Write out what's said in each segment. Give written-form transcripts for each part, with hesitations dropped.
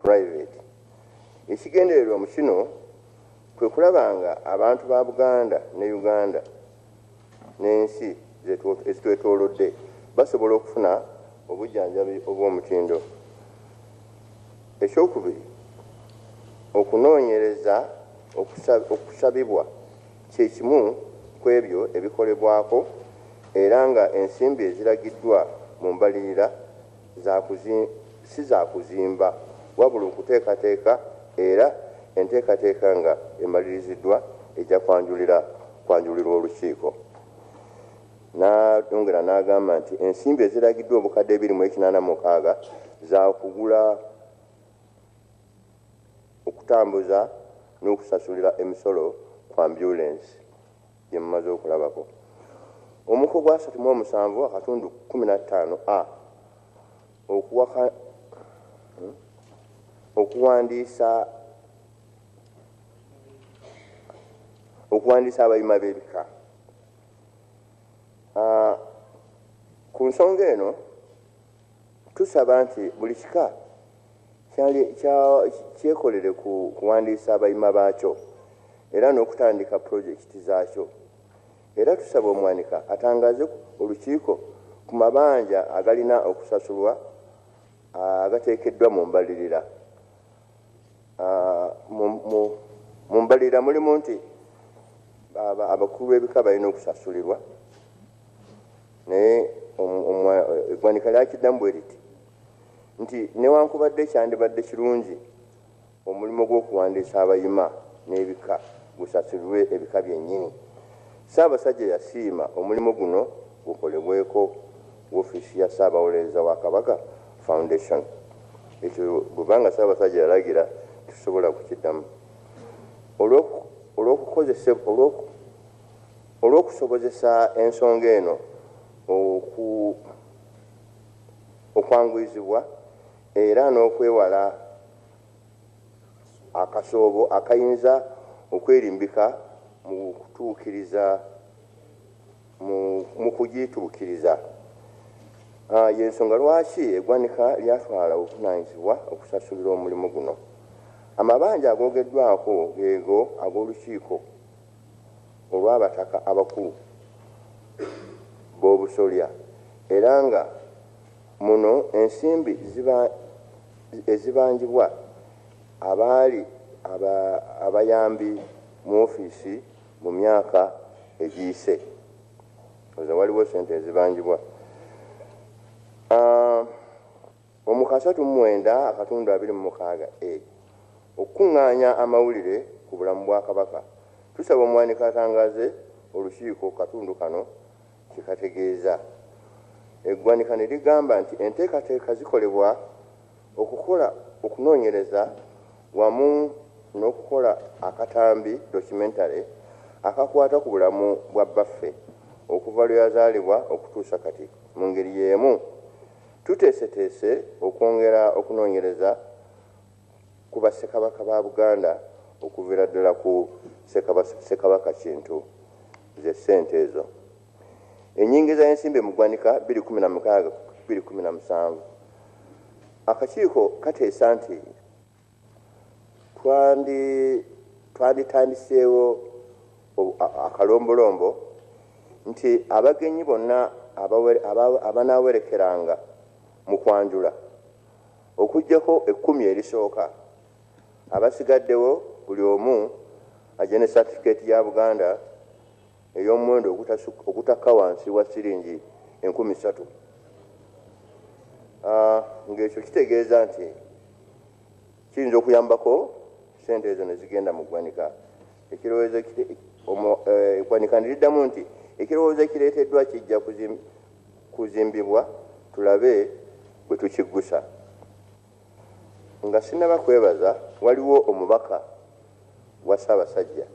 private. Ekigendererwa mu kino kwe kulabanga abantu ba Buganda ne Uganda n'ensi ezitwetoolodde basobola okufuna obujjanjabi obw'omutindo. Ekyokubiri, okunoonyereza okusabibwa kye kimu ku ebyo ebikolebwako era nga ensimbi eziragiddwa mu mbalirira si za kuzimba wabula okuteekateeka era enteekateeka nga emaliriziddwa ejja kwanjulirwa olukiiko. N'ayongera n'agamba nti ensimbi eziragiddwa obukadde 286 za kugula, okutambuza n'okusasulira emisolo ku ambulance gye mumaze okulabako. Omuko gwa 37 akatundu 15A okuwandiisa abayima b'ebika. Ku nsonga eno tusaba nti buli kika kyekolere kuwandiisa abayima baakyo era n'okutandika pulojekiti zaakyo. Era tusaba omwanika atangaze olukiiko ku mabanja agalina okusasulwa agateekeddwa mu mbalirira. Mu mbalirira mulimu nti abakulu b'ebika balina okusasulirwa, naye eggwanika lyakiddamu bwe riti nti newankubadde kyandibadde kirungi omulimu gw'okuwandiisa abayima n'ebika gusasulirwe ebika byennyini, Ssaabasajja yasiima omulimu guno gukolebweko woofiisi ya Ssaabawolereza wa Kabaka Foundation. Ekyo bw'obanga Ssaabasajja yalagira tusobola kukiddamu. Olw'okusobozesa ensonga eno okwanguyizibwa era n'okwewala akasoobo akayinza okwerimbika mu kugituukiriza. Y'ensonga lwaki eggwanika lyatwala obuvunaanyizibwa okusasulira omulimu guno. Amabanja agoogeddwako geego ag'olukiiko olw'abataka abakulu b'obusolya era nga muno ensimbi ezibanjibwa abaali abayambi mu ofiisi mu myaka egiyise. Waliwo sente ezibanjibwa. Omu 39 akatundu 26 okukuŋŋaanya amawulire ku bulamu bwa Kabaka. Tusaba omwanika atangaze olukiiko katundu kano kikategeeza. Eggwanika ne ligamba nti enteekateeka zikolebwa okukola okunoonyereza wamu n'okukola akatambi documentary akakwata ku bulamu bwa bbaffe okuva lwe yazaalibwa okutuusa kati. Mu ngeri y'emu tuteeseteese okwongera okunoonyereza ku bassekabaka ba Buganda okuviira ddala ku Ssekabaka Kintu ze ssente ezo. Ennyingiza y'ensimbi mu ggwanika 2016-2017. Akakiiko kateesa nti twanditandiseewo akalombolombo nti abagenyi bonna abanaawerekeranga mu kwanjula okuggyako 10 erisooka, abasigaddewo buli omu ajja ne satifikeeti ya Buganda ey'omuwendo ogutakka wansi wa siringi 3,000. Ng'ekyo kitegeeza nti kiyinza okuyambako sente ezo ne zigenda mu ggwanika. Eggwanika ne liddamu nti ekirowoozo ekireeteddwa kijja kuzimbibwa tulabe bwe tukiggusa. Nga sinnaba kwebaza, waliwo omubaka wa Ssaabasajja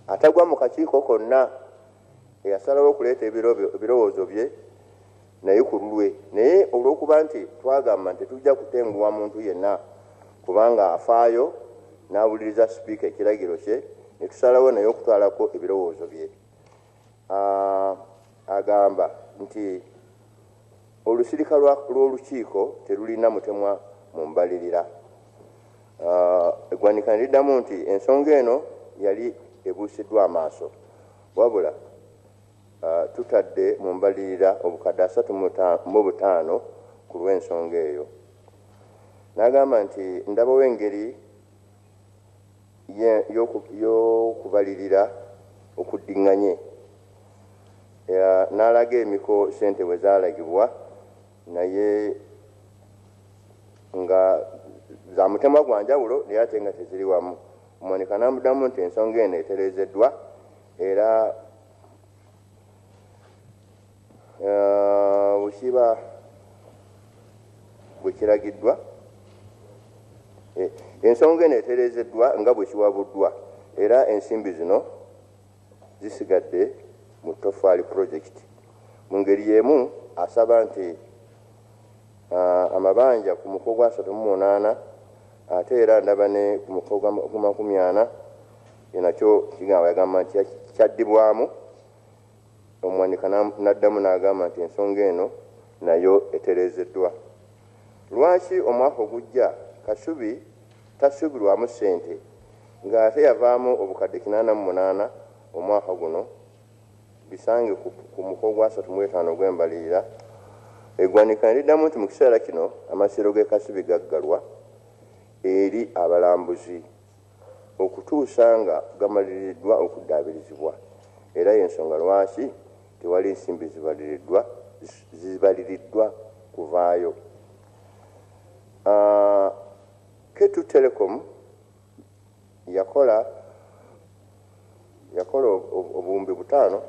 atagwa mu kakiiko konna eyasalawo okuleeta ebirowoozo bye naye ku lulwe, naye olw'okuba nti twagamba nti tujja kutenguwa muntu yenna kubanga afaayo n'awuliriza sipiika ekiragiro kye, ne tusalawo naye okutwalako ebirowoozo bye. Agamba nti olusirika lw'olukiiko terulina mutemwa mu mbalirira. eggwanika niddamu nti ensonga eno yali ebuusiddwa amaaso wabula tutadde mu mbalirira obukadde 35 ku lw'ensonga eyo. N'agamba nti ndabawo engeri y'okubalirira okuddiŋŋanye. N'alaga emiko sente bwe zaalagibwa naye nga za mutemwa gwa njawulo naye ate nga teziri wamu. Omuwanika n'amuddamu nti ensonga eno etereezeddwa era bukiba bwe kiragiddwa ensonga eno etereezeddwa nga bwe kiwabuddwa era ensimbi zino zisigadde mu Tofaali project. Mu ngeri y'emu asaba nti amabanja ku muko gwa 38 ate era ndaba ne ku muko gwa 40 nakyo kigamba yagamba nti kyaddibwamu. Omuwanika n'addamu n'agamba nti ensonga eno nayo etereezeddwa. Lwaki omwaka ogujja Kasubi tasuubirwamu ssente ng'ate yavaamu obukadde 88 omwaka guno bisange ku muko gwa 35 ogw'embalirira? Eggwanika niddamu nti mu kiseera kino amasiro g'e Kasubi gaggalwa eri abalambuzi okutuusa nga gamaliriddwa okuddaabirizibwa era y'ensonga lwaki tewali nsimbi zibaliriddwa kuvaayo. Ketu Telecom yakola obuwumbi 5.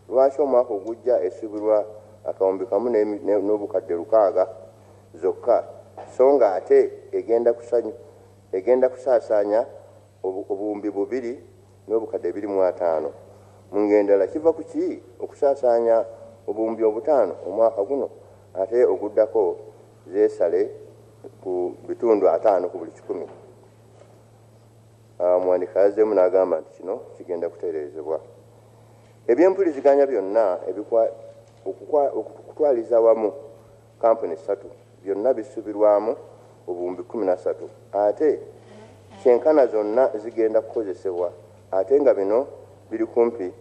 Lwaki omwaka ogujja esuubirwa akawumbi kamu n'obukadde 6 zokka so nga ate egenda kusaasaanya obuwumbi 2 n'obukadde 25? Mu ngendala kiva ku ki okusaasaanya obuwumbi 5 omwaka guno ate oguddako zeesale ku bitundu 5 ku buli 100? Omuwanika yazzeemu n'agamba nti kino kigenda kutereezebwa. Ebyempuliziganya byonna okutwaliza wamu kampuni 3 byonna bisuubirwamu obuwumbi 13 ate kyenkana zonna zigenda kukozesebwa ate nga bino biri kumpi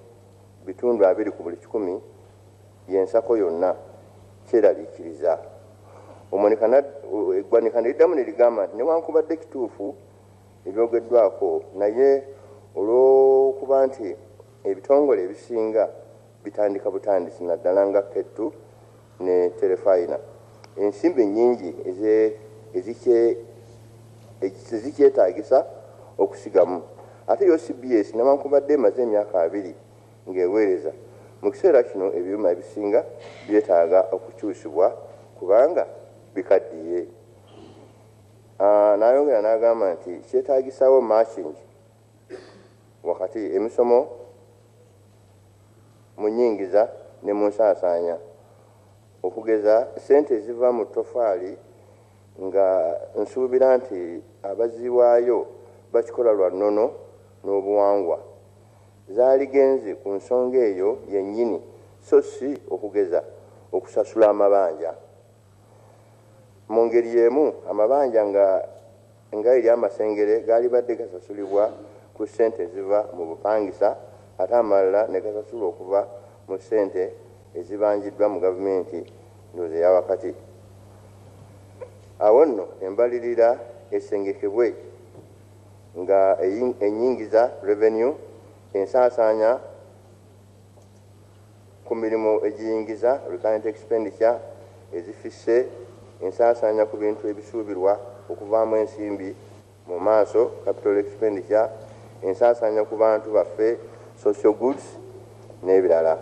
bitundu 2 ku buli 100 y'ensako yonna kyeraliikiriza. Eggwanika niddamu nerigamba nti newankubadde kituufu ebyogeddwako naye olw'okuba nti ebitongole ebisinga bitandika butandisi naddala nga Ketu ne Terefayina ensimbi nnyingi ezikyetaagisa okusigamu ate yo CBS newankubadde emaze emyaka 2 ng'eweereza mu kiseera kino ebyuma ebisinga byetaaga okukyusibwa kubanga bikaddiye. N'ayongera n'agamba nti kyetaagisawo matching wakati emisomo mu nnyingiza ne mu nsaasaanya okugeza sente eziva mu Tofaali nga nsuubira nti abaziwaayo bakikola lwa nnono n'obuwangwa zaaligenze ku nsonga eyo yennyini so si okugeza okusasula amabanja. Mu ngeri y'emu amabanja nga eri amasengere gaali badde gasasulibwa ku ssente eziva mu bupangisa ate amalala ne gasasulwa okuva mu ssente ezibanjiddwa mu gavumenti ndowooza eya wakati. Awo nno embalirira esengekebwe nga ennyingiza revenue ensaasaanya ku mirimu egiyingiza recurrent expenditure ezifisse ensaasaanya ku bintu ebisuubirwa okuvaamu ensimbi mu maaso capital expenditure ensaasaanya ku bantu baffe social goods n'ebirala.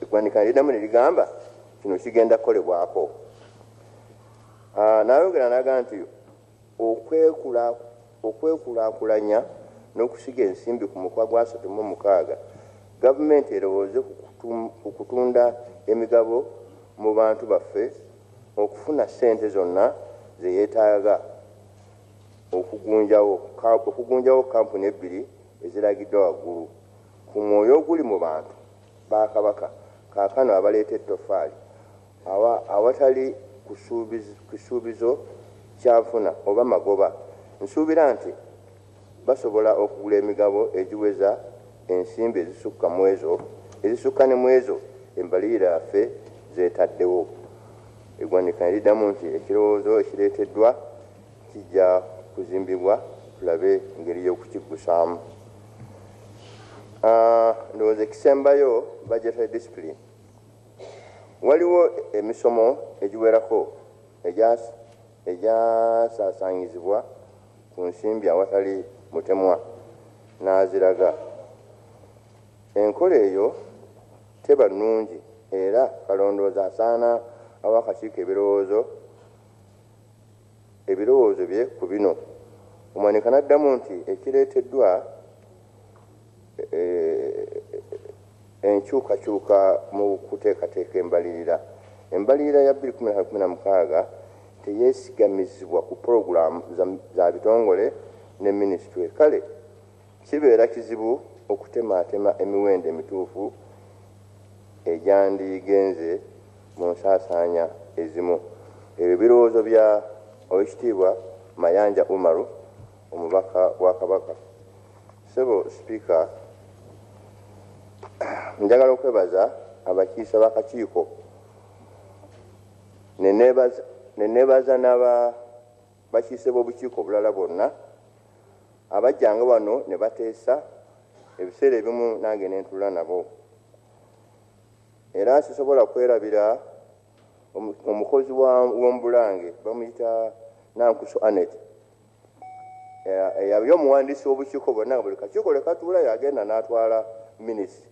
Eggwanika niddamu nerigamba kino kigenda kukolebwako. N'ayongera n'agamba nti okwekulaakulanya n'okusiga ensimbi ku mukoa gwa 36 gavumenti erowooze ku kutunda emigabo mu bantu baffe okufuna ssente zonna ze yeetaaga okugunjawo kampuni 2 eziragiddwa waggulu ku mwoyo oguli mu bantu ba Kabaka kaakano abaleeta Tofaali awatali kusuubizo kyafuna oba magoba nsuubira nti basobola okugula emigabo egiweza ensimbi ezisukka ne mu ezo embalirira yaffe zeetaddewo. Eggwanika ne liddamu nti ekirowoozo ekireeteddwa kijja kuzimbibwa tulabe engeri y'okukigusaamu. Ndowooza ekisembayo budgetary discipline. Waliwo emisomo egiwerako egyasaasaanyizibwa ku nsimbi awatali mutemwa n'aziraga. Enkola eyo teba nnungi era kalondooza asaana awa akakiiko ebirowoozo bye ku bino. Omwanika n'addamu nti ekireeteddwa enkyukakyuka mu kuteekateeka embalirira ya 2016 teyeesigamizibwa ku puroguramu za bitongole ne minisitule. Kale kibeera kizibu okutemaatema emiwendo emituufu egyandigenze mu nsaasaanya ezimu. Ebyo birowoozo bya Oweekitiibwa Mayanja Umaru, omubaka wa Kabaka. Ssebo Sipiika, njagala okwebaza abakiise b'akakiiko ne neebaza n'abakiise b'obukiiko obulala bonna abajjanga wano ne bateesa ebiseera ebimu nange ne ntuula nabo. Era sisobola kwerabira omukozi w'omubulange bamuyita Nankusu Anet eyali omuwandiisi w'obukiiko bonna nga buli kakiiko le katuula yagenda n'atwala minisitiri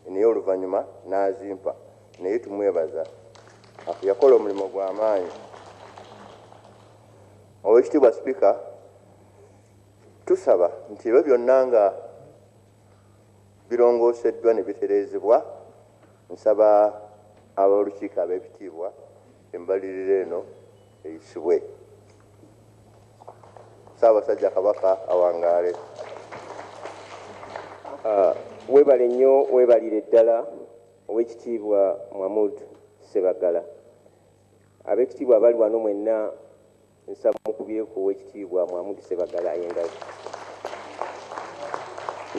naye oluvannyuma n'azimpa. Naye tumwebaza yakola omulimu gw'amaanyi. Oweekitiibwa Sipiika, tusaba nti ebyo byonna nga birongooseddwa ne bitereezebwa, nsaba ab'olukiiko ab'ebitiibwa embalirira eno eyisibwe. Ssaabasajja Kabaka awangaale. Weebale nnyo, weebalire ddala Oweekitiibwa Mahmood Ssebagala. Ab'ekitiibwa abali wano mwenna nsaba mukubyeko Oweekitiibwa Mahmood Ssebagala engalo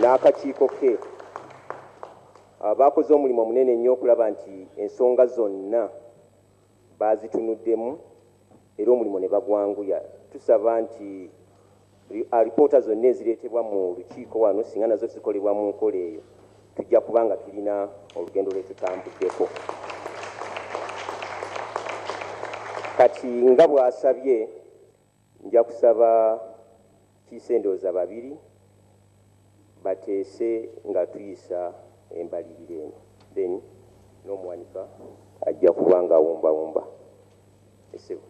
n'akakiiko ke baakoze omulimu munene nnyo okulaba nti ensonga zonna baazitunuddemu era omulimu ne bagwanguya. Tusaba nti alipoota zonna ezireetebwa mu lukiiko wano singa nazo zikolebwa mu nkola eyo tujja kuba nga tulina olugendo lwe tutambuddeko. Kati nga bw'asabye nja kusaba kiisendooza babiri bateese nga tuyisa embalirira eno, then n'omuwanika ajja kuba nga awumbawumba. Esebo.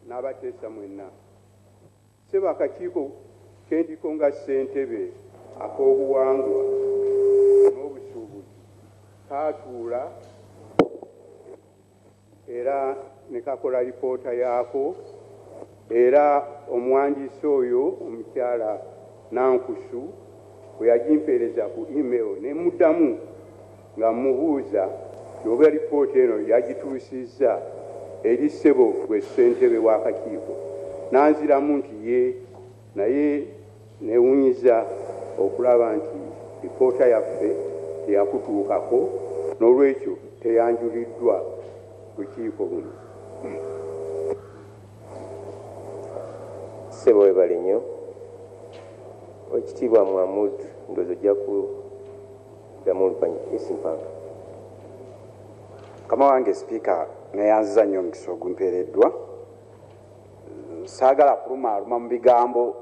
N'abateesa mwenna, ssebo akakiiko kendiko nga ssentebe ak'obuwangwa n'obusuubuzi kaatuula era ne kakola lipoota yaako, era omuwandiisi oyo omukyala Nankusu bwe yagimpeereza ku email ne muddamu nga mubuuza oba lipoota eno yagituusizza eri ssebo gwe ssentebe w'akakiiko. Nanziramu nti ye, naye neewunyiza okulaba nti lipoota yaffe teyakutuukako, n'olwekyo teyanjuliddwa lukiiko buno. Ssebo weebale nnyo. Oweekitiibwa Mahmood ndowooza ojja kuddamu oluvannyuma. Esimpanga. Mukama wange Sipiika, neeyanziza nnyo omukisa ogumpeereddwa. Saagala kulumaaluma mu bigambo.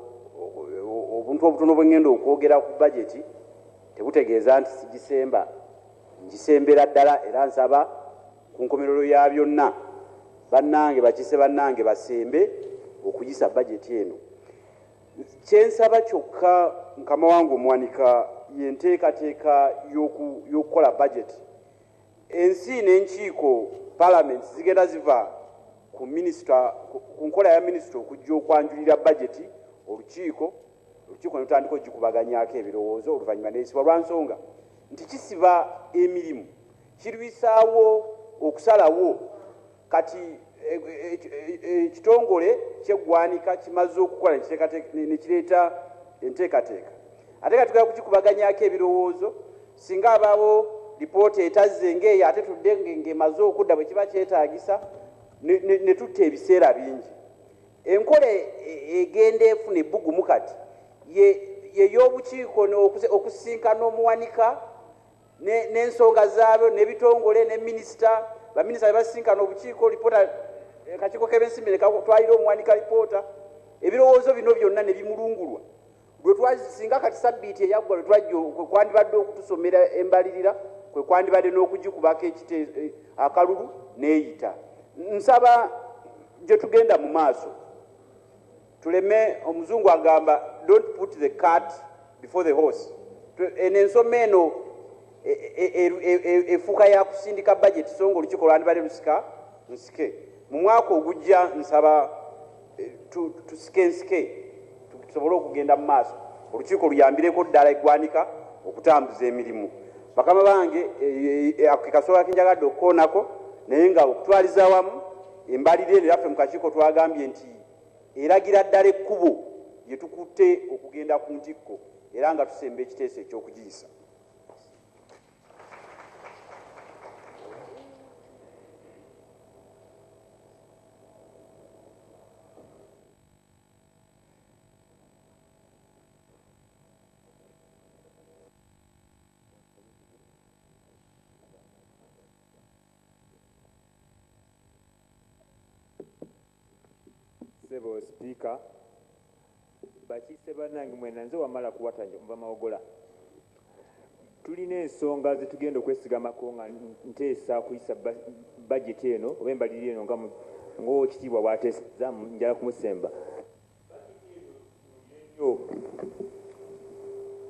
Obuntu obutono bwe ŋŋenda okwogera ku bajeti tebutegeeza nti sigisemba, ngisembera ddala era nsaba ku nkomerero ya byonna bannange bakiise bannange basembe okuyisa bajeti eno. Kyensaba kyokka Mukama wange omuwanika ye nteekateeka y'okukola bajeti. Ensi n'enkiiko palamenti zigenda ziva ku nkola ya minisita okujja okwanjulira bajeti olukiiko ne lutandika ogikubaganyako ebirowoozo oluvannyuma n'eyisibwa lwa nsonga nti kisiba emirimu kirwisaawo okusalawo kati ekitongole kyeggwanika kimaze okukola nekireeta enteekateeka ate nga tugenda kukikubaganyako ebirowoozo singa abaawo lipoota etazze ng'eyo ate tudde ng'emaze okudda bwe kiba kyetaagisa ne tutta ebiseera bingi enkola egenda efuna ebbugumu kati y'obukiiko okusisinkana omuwanika n'ensonga zaabyo n'ebitongole ne minisita baminisita bebasisinkana obukiiko lipoota akakiiko k'ebyensimbi ne katwalira omuwanika lipoota ebirowoozo bino byonna ne bimulungulwa singa kati sabbiiti eyaggwa lwe twajja kwandibadde okutusomera embalirira kwe kwandibadde n'okugikubako akalulu n'eyita nsaba gye tugenda mu maaso tuleme omuzungu agamba don't put the cart before the horse eno ensoma eno efuuka ya kusindika budget so nga olukiiko lwandibadde lusika nsike mu mwaka ogujja nsaba tusike tusobole okugenda mu maaso olukiiko luyambireko ddala eggwanika okutambuza emirimu bakama bange kasooka kenjagadde okukoonako naye nga okutwaliza wamu embalirire eraffe mu kakiiko twagambye nti eragira ddala ekkubo lye tukutte okugenda ku ntikko era nga tusemba ekiteeso eky'okugiyisa Sebo Speaker, bakiise bannange mwena nze wamala kuwatanja nva mawogola. Tulina ensonga zetugenda okwesigamako nga nteesa kuyisa bajeti eno oba embalirira eno ng'ekitiibwa bw'ateesezza njala kumusemba.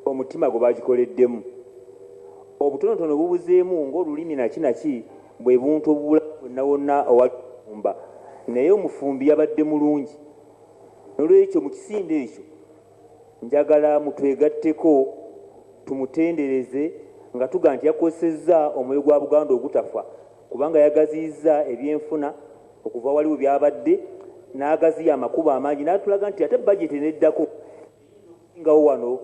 Omutima gwe bagikoleddemu obutonotono bubuzeemu ng'olulimi naki bwe buntu obubula wonna wonna owalumba naye omufumbi yabadde mulungi nolwekyo mu kisinde ekyo njagala mutwegatteko tumutendereze nga tuga nti yakosezza omwoyo gwa Buganda ogutafa kubanga yagaziyizza ebyenfuna okuva waliwo byabadde n'agaziya amakubo amangi n'atulaga nti ate bajeti neddako ngawo wano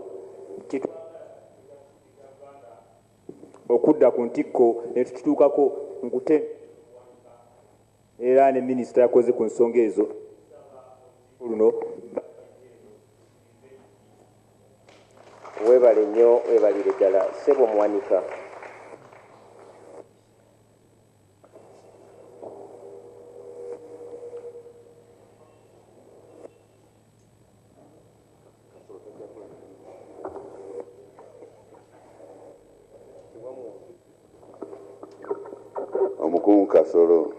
okudda ku ntikko ne tukituukako nkute era ne minisita yakoze ku nsonga ezo luno weebale nnyo weebalire ddala Ssebo Muwanika. Omukungu Kasolo,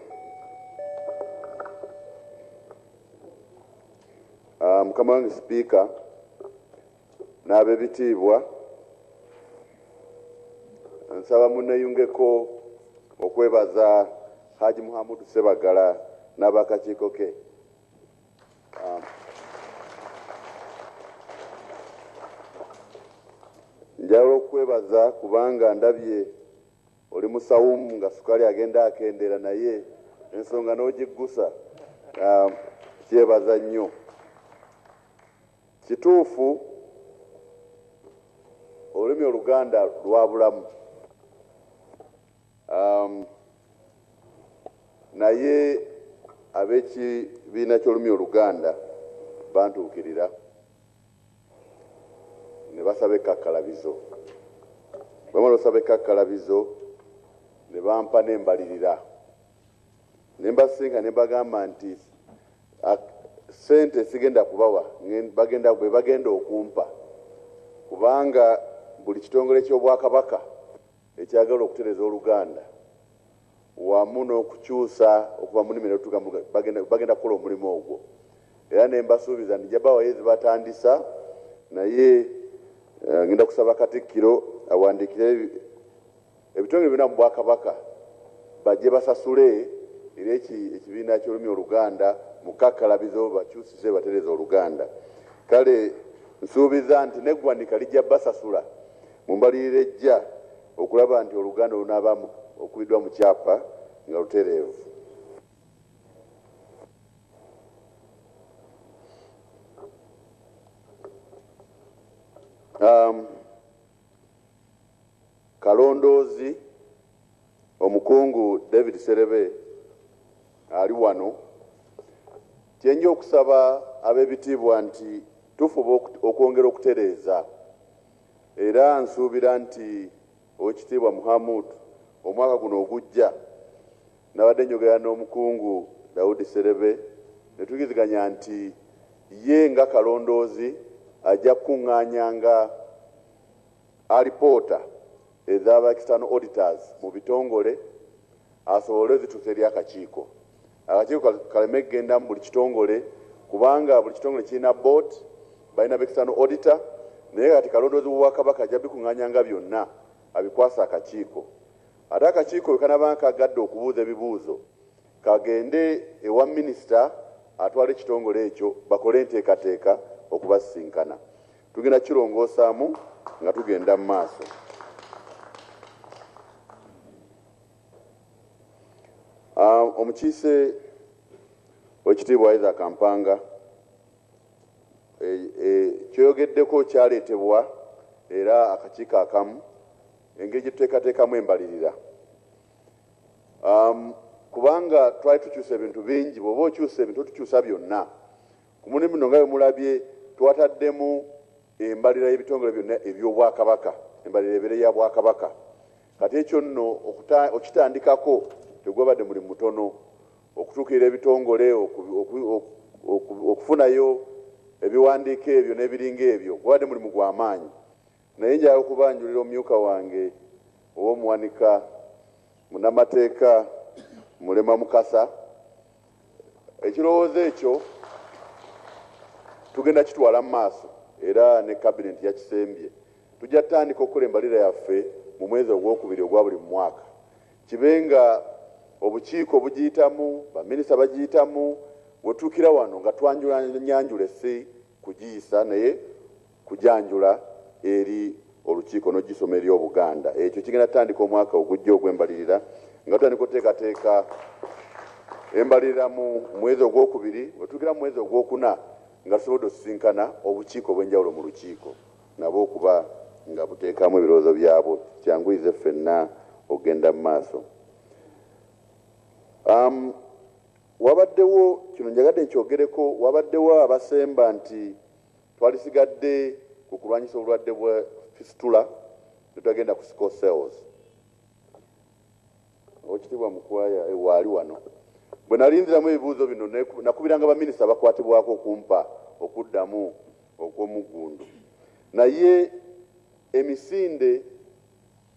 mukama wange Sipiika n'ab'ebitiibwa, nsaba munneyungeko okwebaza Haji Muhammadu Ssebagala n'abakakiiko ke. Njagala okwebaza kubanga ndabye oli musawumu nga sukali agenda akendera naye ensonga n'ogiggusa. Kyebaza nnyo. Kituufu olulimi Oluganda lwa bulamu, naye ab'ekibiina ky'olulimi Oluganda bantuukirira ne basaba ekkakkalabizo. Bamala osaba ekkakkalabizo ne bampa n'embalirira ne mbasinga ne bagamba nti sente sigenda kubawa bwe bagenda okumpa kubanga buli kitongole ky'Obwakabaka ekyagala okutereza Oluganda wamu n'okukyusa okuva mu nnimi bagenda kukola omulimu ogwo. Era ne mbasuubiza nti jabawayo zibatandisa naye ngenda kusaba Katikkiro awandikire ebitongole byonna mu Bwakabaka bajje basasule era ekibiina ky'olulimi oluganda mukakkalabizo bakyusize batereza oluganda. Kale nsuubiza nti neggwanika lijja basasula mu mbalirira ejja okulaba nti oluganda lunaaba okubiddwa mu kyapa nga lutereevu. Kalondoozi omukungu David Serebe ali wano. Kyenja okusaba ab'ebitiibwa nti tufuba okwongera okutereeza, era nsuubira nti Oweekitiibwa Muhammad omwaka guno ogujja nabadde njogera n'omukungu Daudi Serebe ne tugiziganya nti ye nga Kalondoozi ajja kukuŋŋaanyanga alipoota ez'aba external auditors mu bitongole asobole zituusa eri akakiiko. Akakiiko kaleme kgenda mu buli kitongole kubanga buli kitongole kirina board balina external auditor, naye kati Kalondoozi w'Obwakabaka ajja bikuŋŋaanyanga byonna abikwasa akakiiko. Ate akakiiko bwe kanaba kagadde okubuuza ebibuuzo kagende ewa minisita atwala ekitongole ekyo bakole enteekateeka okubasisinkana. Tugenda kirongosaamu nga tugenda mu maaso. Omukiise Oweekitiibwa Isaac Mpanga kyoyogeddeko kyaleetebwa era akakiiko akamu engeri gye tuteekateekamu embalirira. Kubanga twali tukyusa ebintu bingi, bw'oba okyusa ebintu tukyusa byonna. Ku mulimu nga bwe mulabye twataddemu embalirira y'ebitongole byonna eby'Obwakabaka, embalirira ebeere ya Bwakabaka. Kati ekyo nno okitandikako tegwabadde mulimu mutono okutuukirira ebitongole okufunayo ebiwandiiko ebyo n'ebiringa ebyo gwabadde mulimu gw'amaanyi. Naye njagala okubanjulira omumyuka wange ow'omuwanika munnamateeka Mulema Mukasa, ekirowoozo ekyo tugenda kitwala mu maaso era ne kabineti yakisembye. Tujja tutandika okukola embalirira yaffe mu mwezi ogwokubiri ogwa buli mwaka, kibenga obukiiko bugiyitamu, baminisita bagiyitamu, wetuukira wano nga twanjula si kugiyisa naye kujanjula eri olukiiko n'ogisoma eri Obuganda. Ekyo kigenda tutandika omwaka ogujja ogw'embalirira nga tutandika okuteekateeka embalirira mu mwezi ogwokubiri, wetuukira mu mwezi ogwokuna nga tusobodde osisinkana obukiiko obw'enjawulo mu lukiiko nabo okuba nga buteekamu ebirowoozo byabwo kyanguyize ffenna okgenda mu maaso. Wabaddewo kino njagadde nkyogereko, wabaddewo abasemba nti twalisigadde ku kulwanyisa obulwadde bwa fistula tetwagenda ku sickle cells. Oweekitiibwa Mukwaya waali wano bwe nalinziramu ebibuuzo bino nakubiranga baminisita bakwatibwako okumpa okuddamu okw'omuggundu, naye emisinde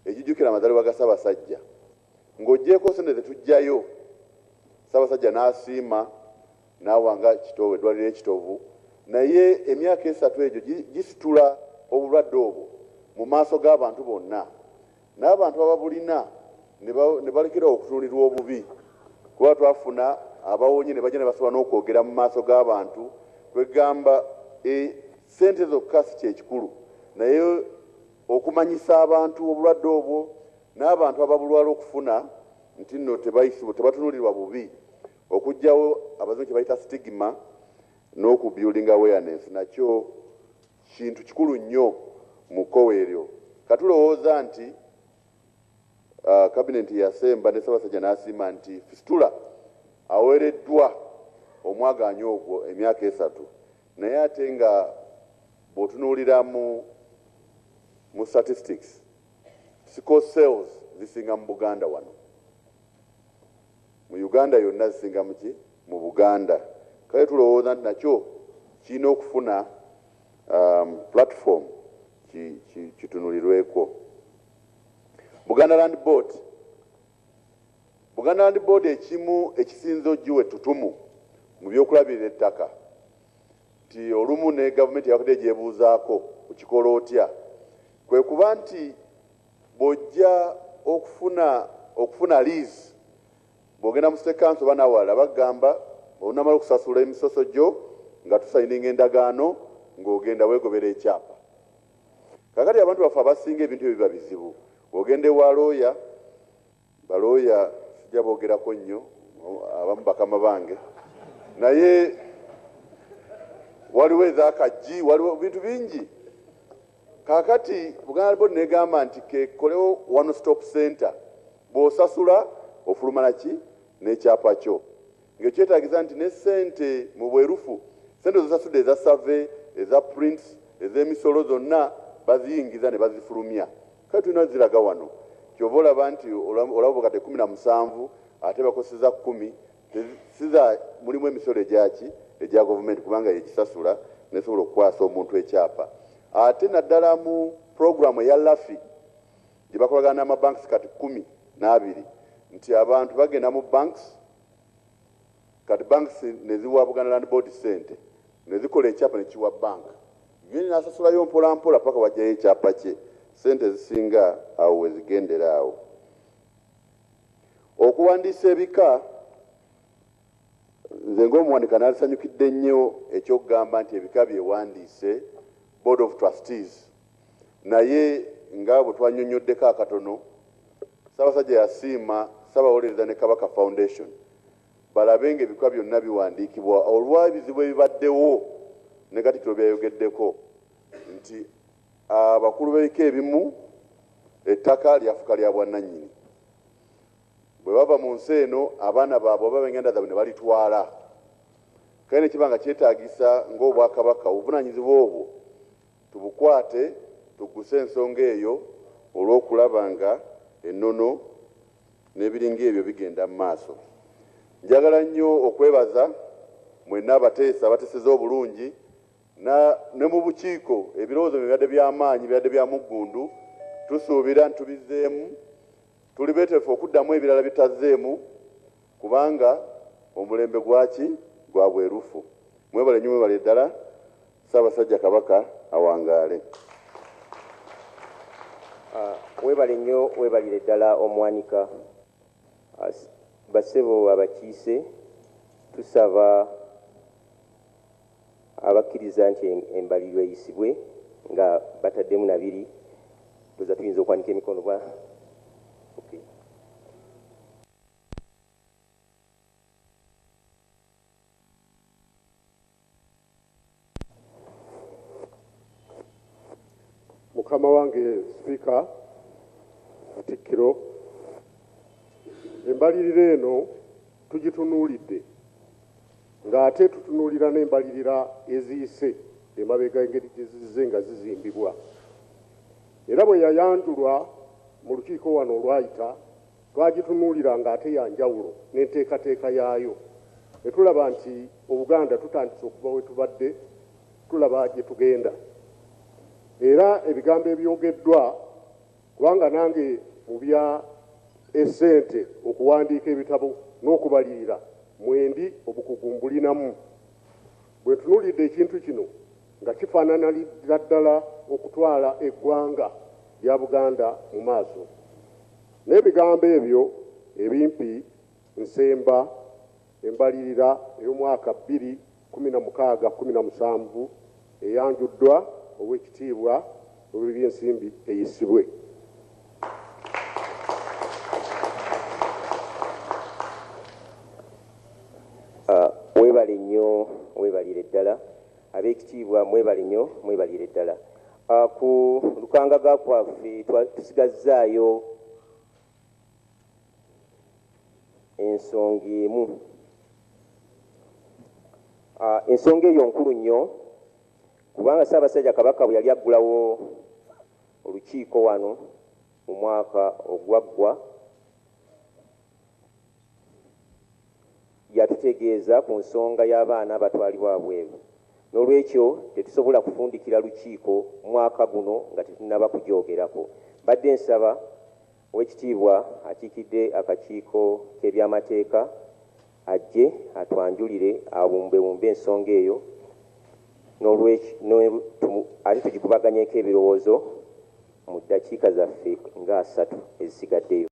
egijjukira amazaalibwa ga Ssaabasajja ng'oggyeko sente zetujjayo Ssaabasajja n'asiima n'awanga kitovu eddwaliro ekitovu, naye emyaka 3 egyo gisitula obulwadde obwo mu maaso g'abantu bonna, n'abantu ababulina ne balekera okutunulirwa obubi kuba twafuna abawonye ne bajja ne basobola n'okwogera mu maaso g'abantu. Twegamba sente zokka si kyekikulu, naye okumanyisa abantu obulwadde obwo n'abantu ababulwala okufuna nti nno tebatunulirwa bubi, okugjawo abazungu kye bayita stigma n'okubuilding awareness, nakyo kintu kikulu nnyo mu kkowa eryo. Katulowooza nti kabineti yasemba ne Ssaabasajja n'asiima nti fistula aweereddwa omwagaanyo ogwo emyaka 3, naye ate nga bw'otunuulira mu statistics sickle cells zisinga mu Buganda wano, mu Uganda yonna zisinga mu Buganda. Kale tulowooza nti nakyo kirina okufuna platform kitunulirweko. Buganda Land Board ekimu ekisinza ogiwa ettutumu mu byokulabirira ettaka nti olumu ne gavumenti yakadde gyebuuzaako okikola otya, kwe kuba nti bw'ojja okufuna lease bw'ogenda mu state council banawala bagamba olunamala okusasula emisoso gyo nga tusayininga endagaano ng'ogenda weegobera ekyapa. Kakati abantu baffe abasinga ebintu ebyo biba bizibu. Ogende wa looya, balooya sijja boogerako nnyo, abamu bakama bange, naye waliwo ezakajji, waliwo bintu bingi. Kakati Buganda Board negamba nti kekolewo one stop center, bw'osasula ofuluma naki n'ekyapa kyo. Ng'ekyetaagiza nti ne ssente mu bwerufu, ssente zosasudde eza survey, eza prints, ez'emisolo zonna baziyingiza ne bazifulumya. Kale tulina ziraga wano. Kyova olaba nti olaba kati 17 ate bakoseza 10 siza mulimu emisolo egyaki egya gavumenti kubanga yekisasula nesobola okukwasa omuntu ekyapa. Ate naddala mu programu eya LAFI gye bakolagana n'amabanks kati 12 nti abantu bagenda mu banks kati banks neziwa Buganda Land Board sente nezikola ekyapa nekiwa bank yeni nasasulayo mpola mpola paka wajjayo ekyapa kye sente zisinga awo wezigendera awo. Okuwandiisa ebika nze ng'omuwanika nalisanyukidde nnyo ekyokugamba nti ebika byewandiise Board of Trustees, naye nga bwe twannyonnyoddeko akatono Ssaabasajja yasiima Ssaabawolereza ne Kabaka Foundation balabe ng'ebika byonna biwandiikibwa olw'ebizibu ebibaddewo ne Katikkiro byayogeddeko nti abakulu b'ebika ebimu ettaka lyafuka lya bwannannyini. Bwe bava mu nsi eno abaana baabwe oba b'enganda zaabwe ne balitwala. Kale ne kiba nga kyetaagisa ng'Obwakabaka obuvunaanyizibwa obwo tubukwate tugguse ensonga eyo olw'okulaba nga ennono n'ebiringa ebyo bigenda mu maaso. Njagala nnyo okwebaza mwenna abateesa abateeseza obulungi ne mu bukiiko ebirowoozo bibadde by'amaanyi bibadde bya muggundu tusuubira ntubizzeemu tuli beeteefu okuddamu ebirala bitazzeemu kubanga omulembe gwaki gwa bwerufu. Mwebale nnyo mwebale ddala. Ssaabasajja Kabaka awangaale. Webale nnyo webalire ddala omwanika. Bassebo abakiise tusaba abakkiriza nti embaliriro eyisibwe nga bataddemu nabiri tuza tuyinza okwanika emikono bwa okay. Mukama wange Speaker Katikkiro, embaliriro eno tugitunuulidde ng'ate tutunuulira n'embalirira eziyise emabega engeri gye zizze nga zizimbibwa. Era bwe yayanjulwa mu lukiiko wano olwayita twagitunuulira ng'ate ya njawulo n'enteekateeka yaayo. Ne tulaba nti Obuganda tutandise okuva we tubadde tulaba gye tugenda. Era ebigambo ebyogeddwa kubanga nange mu bya essente okuwandiika ebitabo n'okubalirira mwendi obukugu mbulinamu. Bwe ntunuulidde ekintu kino nga kifaananira ddala okutwala eggwanga lya Buganda mu maaso. N'ebigambo ebyo ebimpi nsemba embalirira ey'omwaka 2016-17 eyanjuddwa Oweekitiibwa Olw'ebyensimbi eyisibwe. Webale nnyo webalire ddala abeekitiibwa mwebale nnyo mwebalire ddala. Ku lukangaga kwaffe tusigazzaayo ensonga emu. Ensonga eyo nkulu nnyo kubanga Ssaabasajja Kabaka bwe yali aggulawo olukiiko wano mu mwaka ogwaggwa yatutegeeza ku nsonga y'abaana abatwalibwa bweru. N'olwekyo tetusobola kufundikira lukiiko mwaka guno nga tetunnaba kugyogerako. Mbadde nsaba Oweekitiibwa akiikidde akakiiko k'ebyamateeka ajje atwanjulire abumbewumbe ensonga eyo n'olwekyo ate tugikubaganyeko ebirowoozo mu ddakiika zaffe nga 3 ezisigaddeyo.